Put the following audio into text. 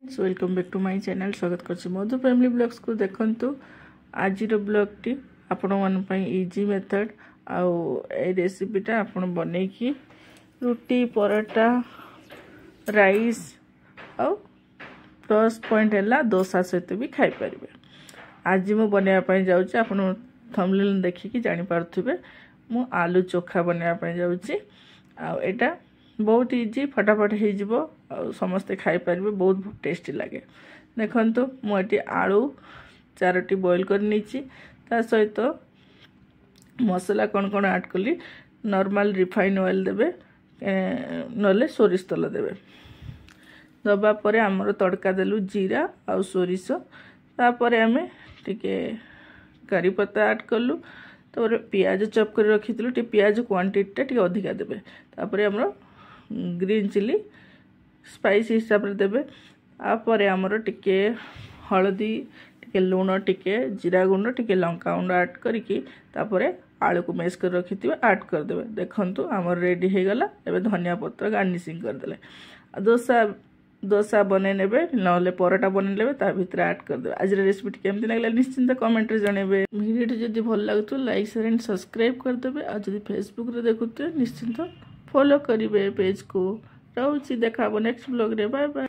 Welcome back to my channel. स्वागत करछि मधु family blogs को। देखंतु आज ब्लॉग टी आपण मन पई इजी मेथड आउ ए रेसिपीटा आपण बनै की रोटी पराठा राइस आउ प्लस पॉइंट है डोसा सहित भी खाई परिबे। आज मु बनैया पई जाउछि, आपण थंबनेल देखिकी जानि पारथुबे मु आलू चोखा बनैया पई जाउछि। आउ एटा बहुत इजी फटाफट हो जिवो और समस्ते खाई पारे, बहुत टेस्टी लगे। देखंतु मुझे आलू 4टी बॉईल कर नीची, ता सहित मसला कौन कौन ऐड कली। नॉर्मल रिफाइन ऑयल देबे नले सोरिष तेल देबे। दबा परे हमर तड़का देलु जीरा और सोरिष। तापरे हमें टिके करी पत्ता ऐड कलु। तो पियाज चॉप कर रखिथिलु, टी पियाज क्वांटिटी टिके अधिका देबे। तापरे हमर ग्रीन चिली स्पाइस हिसाब से देबे। आपर आमर टिके हलदी टिके लूण टिके जीरा गुंड टिके लंका गुंड ऐड करके तापरे आलू को मैश कर रखिथिबे ऐड कर देबे। देखंतु आमर रेडी हे गला। एबे धनिया पत्र गार्निशिंग कर देले। डोसा बने नेबे नले पराठा बने लेबे, ता भीतर ऐड कर देबे। आज रेसिपी केमति लागला निश्चिंत कमेंट रे जणेबे। वीडियो जदि भल लागतो लाइक शेयर एंड सब्सक्राइब कर देबे। आ जदि फेसबुक रे देखुते निश्चिंत फॉलो करिवे पेज को। रहूची, देखा नेक्स्ट ब्लॉग रे। Bye bye.